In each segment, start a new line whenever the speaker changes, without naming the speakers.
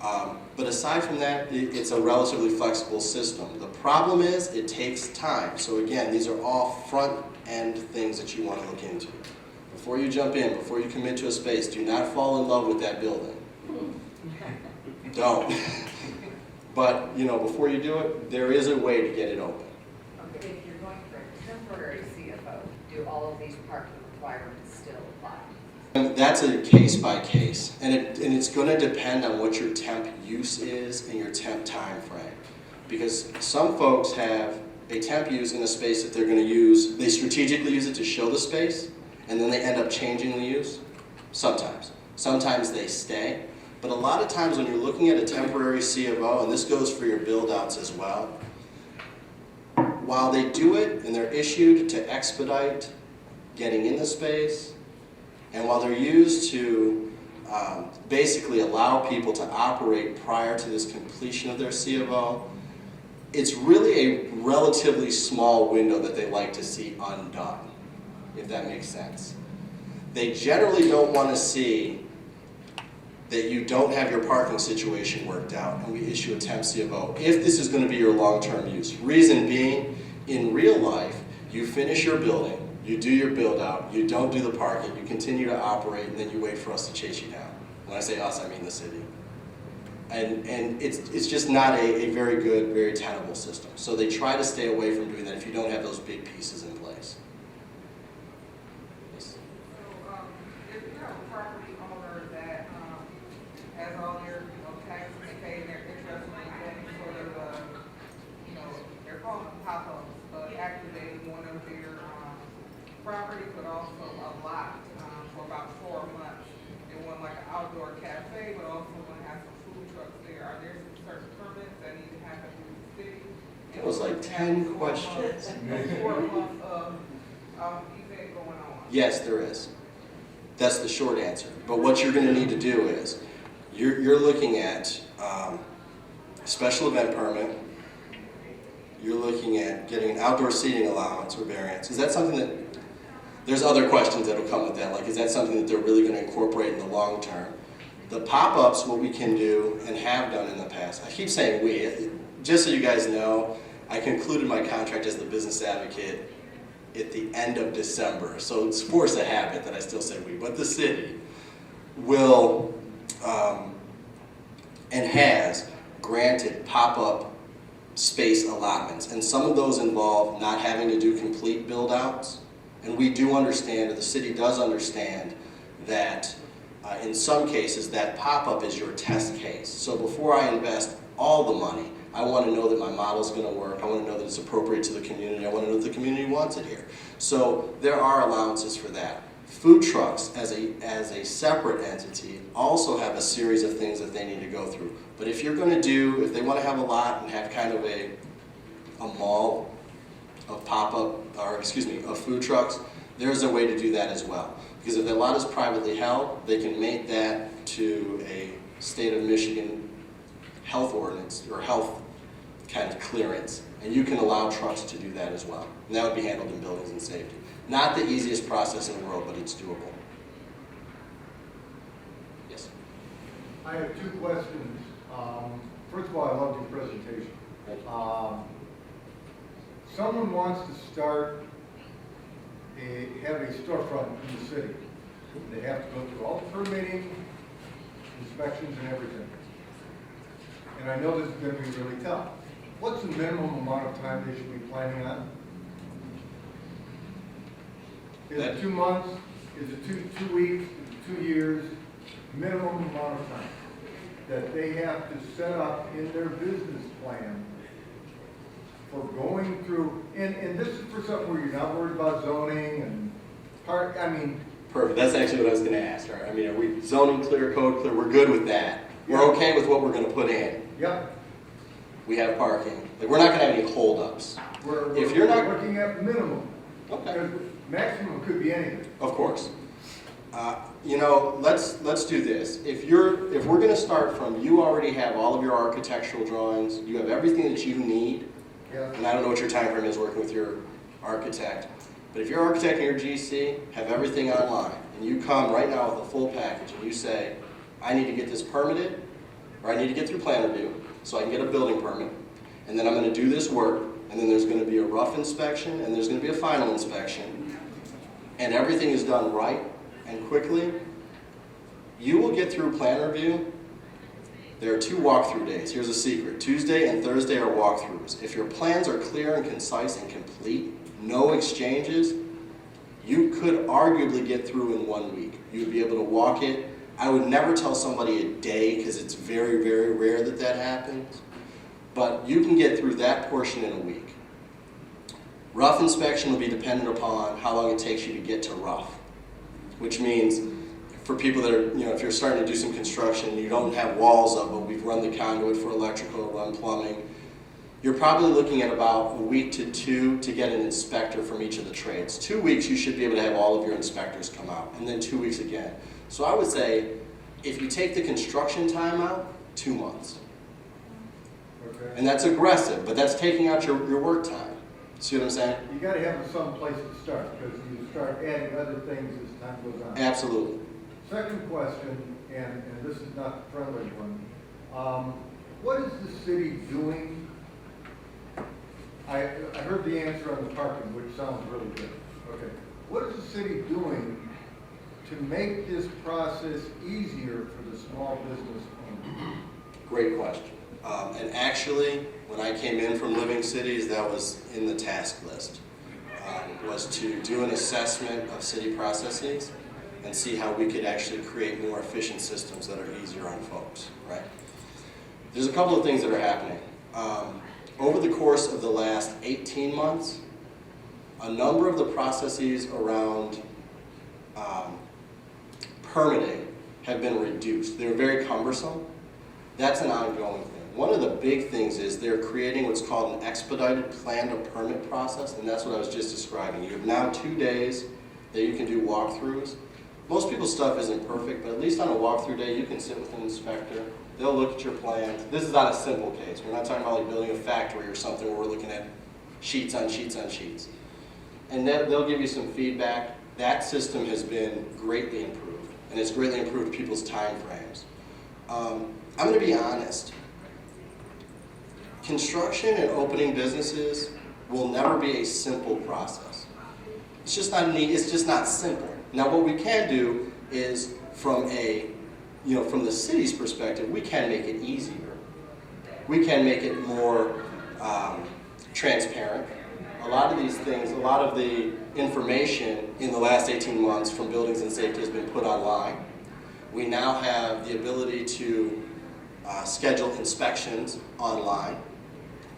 But aside from that, it's a relatively flexible system. The problem is it takes time. So again, these are all front-end things that you want to look into. Before you jump in, before you commit to a space, do not fall in love with that building. Don't. But, you know, before you do it, there is a way to get it open.
Okay, if you're going for a temporary CFO, do all of these parking requirements still apply?
And that's a case by case, and it's going to depend on what your temp use is and your temp time frame. Because some folks have a temp use in a space that they're going to use, they strategically use it to show the space, and then they end up changing the use. Sometimes. Sometimes they stay. But a lot of times when you're looking at a temporary C of O, and this goes for your build-outs as well, while they do it and they're issued to expedite getting in the space, and while they're used to basically allow people to operate prior to this completion of their C of O, it's really a relatively small window that they like to see undone, if that makes sense. They generally don't want to see that you don't have your parking situation worked out and we issue a temp C of O if this is going to be your long-term use. Reason being, in real life, you finish your building, you do your build out, you don't do the parking, you continue to operate, and then you wait for us to chase you down. When I say us, I mean the city. And it's just not a very good, very tenable system. So they try to stay away from doing that if you don't have those big pieces in place. Yes.
So if you have a property owner that has all their taxes they pay and their interest and everything, sort of they're calling them pop-ups, but activating one of their property, but also a lot for about 4 months. They want like an outdoor cafe, but also want to have some food trucks there. Are there some certain permits that need to happen through the city?
It was like 10 questions.
4 months of event going on.
Yes, there is. That's the short answer. But what you're going to need to do is, you're looking at special event permit, you're looking at getting an outdoor seating allowance or variance. Is that something that, there's other questions that will come with that, like is that something that they're really going to incorporate in the long term? The pop-ups, what we can do and have done in the past, I keep saying we, just so you guys know, I concluded my contract as the business advocate at the end of December, so it's force of habit that I still say we, but the city will and has granted pop-up space allotments, and some of those involve not having to do complete build-outs. And we do understand, or the city does understand, that in some cases that pop-up is your test case. So before I invest all the money, I want to know that my model is going to work. I want to know that it's appropriate to the community. I want to know that the community wants it here. So there are allowances for that. Food trucks, as a separate entity, also have a series of things that they need to go through. But if you're going to do, if they want to have a lot and have kind of a mall of pop-up, or excuse me, of food trucks, there's a way to do that as well. Because if the lot is privately held, they can make that to a state of Michigan health ordinance, or health kind of clearance. And you can allow trucks to do that as well. And that would be handled in buildings and safety. Not the easiest process in the world, but it's doable. Yes?
I have 2 questions. First of all, I loved your presentation. Someone wants to start have a storefront in the city. They have to go through all the permitting, inspections, and everything. And I know this is going to be really tough. What's the minimum amount of time they should be planning on? Is it 2 months? Is it two weeks? Is it 2 years? Minimum amount of time that they have to set up in their business plan for going through, and this is for something where you're not worried about zoning and part, I mean.
Perfect, that's actually what I was going to ask. Right? I mean, are we zoning clear, code clear, we're good with that. We're okay with what we're going to put in.
Yep.
We have parking. Like, we're not going to have any holdups.
We're looking at minimum.
Okay.
Because maximum could be anything.
Of course. You know, let's do this. If we're going to start from, you already have all of your architectural drawings, you have everything that you need,
Yeah.
and I don't know what your time frame is working with your architect, but if your architect and your GC have everything online, and you come right now with a full package, and you say, I need to get this permitted, or I need to get through plan review so I can get a building permit, and then I'm going to do this work, and then there's going to be a rough inspection, and there's going to be a final inspection, and everything is done right and quickly, you will get through plan review. There are 2 walkthrough days. Here's a secret. Tuesday and Thursday are walkthroughs. If your plans are clear and concise and complete, no exchanges, you could arguably get through in 1 week. You'd be able to walk it. I would never tell somebody a day because it's very, very rare that that happens. But you can get through that portion in a week. Rough inspection will be dependent upon how long it takes you to get to rough, which means for people that are, if you're starting to do some construction, you don't have walls up, but we've run the conduit for electrical, run plumbing, you're probably looking at about a week to 2 to get an inspector from each of the trades. 2 weeks, you should be able to have all of your inspectors come out, and then 2 weeks again. So I would say, if you take the construction time out, 2 months.
Okay.
And that's aggressive, but that's taking out your work time. See what I'm saying?
You gotta have some place to start, because you start adding other things as time goes on.
Absolutely.
Second question, and this is not a friendly one. What is the city doing? I heard the answer on the parking, which sounds really good. Okay. What is the city doing to make this process easier for the small business owner?
Great question. And actually, when I came in from Living Cities, that was in the task list, was to do an assessment of city processes and see how we could actually create more efficient systems that are easier on folks, right? There's a couple of things that are happening. Over the course of the last 18 months, a number of the processes around permitting have been reduced. They're very cumbersome. That's an ongoing thing. One of the big things is they're creating what's called an expedited plan to permit process, and that's what I was just describing. You have now 2 days that you can do walkthroughs. Most people's stuff isn't perfect, but at least on a walkthrough day, you can sit with an inspector. They'll look at your plans. This is not a simple case. We're not talking about like building a factory or something where we're looking at sheets on sheets on sheets. And they'll give you some feedback. That system has been greatly improved, and it's greatly improved people's time frames. I'm going to be honest. Construction and opening businesses will never be a simple process. It's just not neat. It's just not simple. Now, what we can do is, from the city's perspective, we can make it easier. We can make it more transparent. A lot of these things, a lot of the information in the last 18 months from Buildings and Safety has been put online. We now have the ability to schedule inspections online.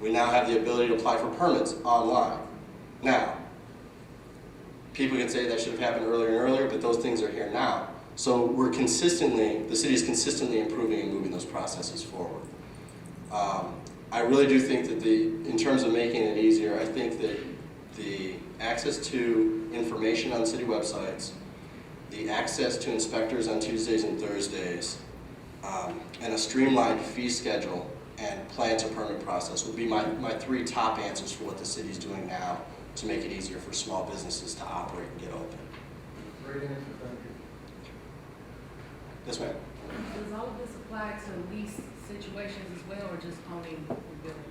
We now have the ability to apply for permits online. Now, people can say that should have happened earlier and earlier, but those things are here now. So the city is consistently improving and moving those processes forward. I really do think that in terms of making it easier, I think that the access to information on city websites, the access to inspectors on Tuesdays and Thursdays, and a streamlined fee schedule and plan to permit process would be my 3 top answers for what the city's doing now to make it easier for small businesses to operate and get open.
Great answer, thank you.
Yes, ma'am.
Does all of this apply to lease situations as well, or just owning the building?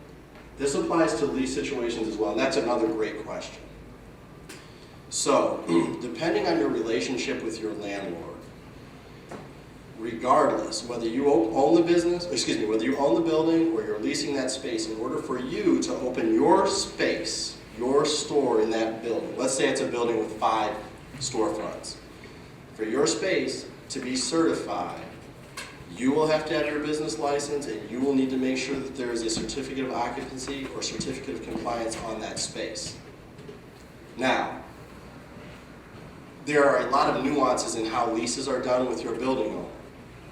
This applies to lease situations as well, and that's another great question. So, depending on your relationship with your landlord, regardless whether you own the whether you own the building or you're leasing that space, in order for you to open your space, your store in that building, let's say it's a building with 5 storefronts, for your space to be certified, you will have to have your business license, and you will need to make sure that there is a certificate of occupancy or certificate of compliance on that space. Now, there are a lot of nuances in how leases are done with your building owner.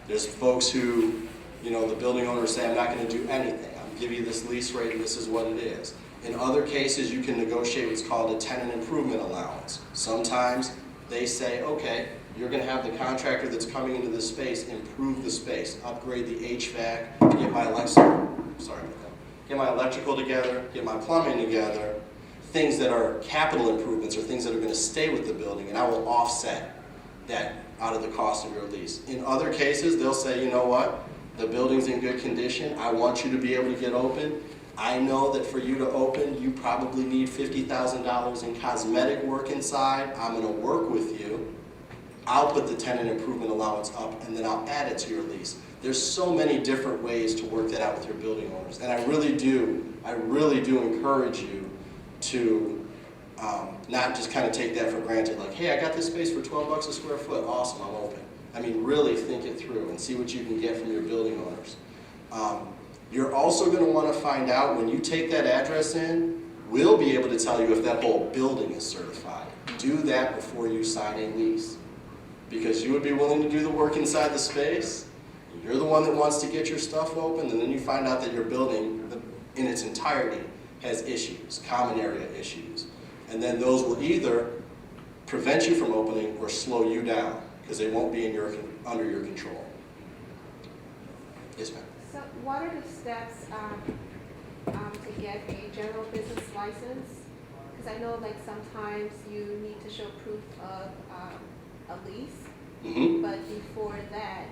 There's folks who, the building owners say, I'm not going to do anything. I'll give you this lease rate and this is what it is. In other cases, you can negotiate what's called a tenant improvement allowance. Sometimes they say, okay, you're going to have the contractor that's coming into this space improve the space, upgrade the HVAC, get my electrical together, get my plumbing together, things that are capital improvements or things that are going to stay with the building, and I will offset that out of the cost of your lease. In other cases, they'll say, you know what, the building's in good condition, I want you to be able to get open. I know that for you to open, you probably need $50,000 in cosmetic work inside. I'm gonna work with you. I'll put the tenant improvement allowance up and then I'll add it to your lease. There's so many different ways to work that out with your building owners. And I really do encourage you to not just kind of take that for granted, like, hey, I got this space for 12 bucks a square foot, awesome, I'm open. I mean, really think it through and see what you can get from your building owners. You're also gonna wanna find out when you take that address in, we'll be able to tell you if that whole building is certified. Do that before you sign a lease. Because you would be willing to do the work inside the space, you're the one that wants to get your stuff open, and then you find out that your building in its entirety has issues, common area issues. And then those will either prevent you from opening or slow you down, because they won't be under your control. Yes, ma'am.
So what are the steps to get a general business license? Because I know like sometimes you need to show proof of a lease,
Mm-hmm.
but before that,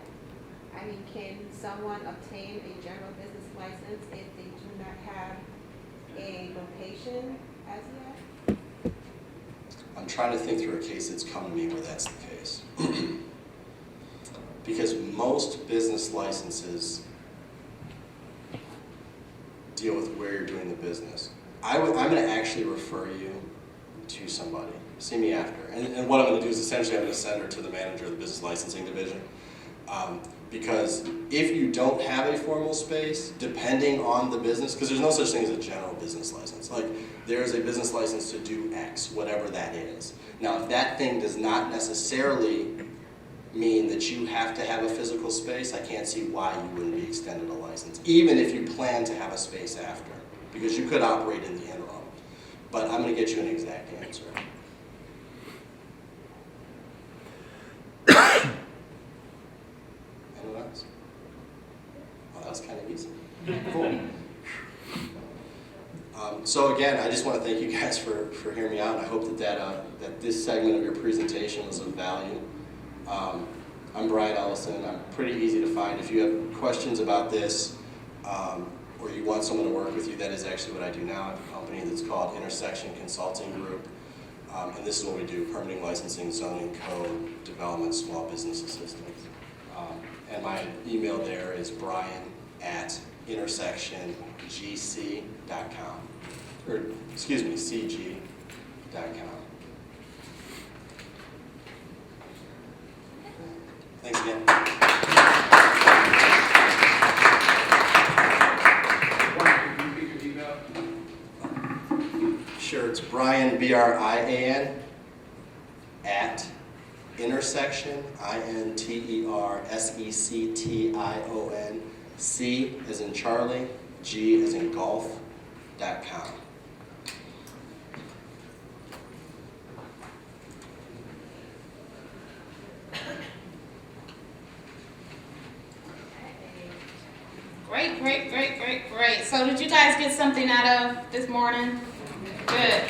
I mean, can someone obtain a general business license if they do not have a location as yet?
I'm trying to think through a case that's come to me where that's the case. Because most business licenses deal with where you're doing the business. I'm going to actually refer you to somebody. See me after. And what I'm going to do is essentially I'm going to send her to the manager of the business licensing division. Because if you don't have a formal space, depending on the business, because there's no such thing as a general business license. Like, there's a business license to do X, whatever that is. Now, if that thing does not necessarily mean that you have to have a physical space, I can't see why you wouldn't be extended a license, even if you plan to have a space after, because you could operate in the interim. But I'm going to get you an exact answer. Anyone else? Oh, that was kind of easy. Cool. So again, I just want to thank you guys for hearing me out. I hope that this segment of your presentation was of value. I'm Brian Ellison. I'm pretty easy to find. If you have questions about this, or you want someone to work with you, that is actually what I do now. I have a company that's called Intersection Consulting Group. And this is what we do: permitting, licensing, zoning, code, development, small business assistance. And my email there is brian@intersectiongc.com. Or, excuse me, cg.com. Thanks again. Sure, it's Brian, B-R-I-A-N, at intersection, INTERSECTION, C as in Charlie, G as in golf.com.
Great. So did you guys get something out of this morning? Good.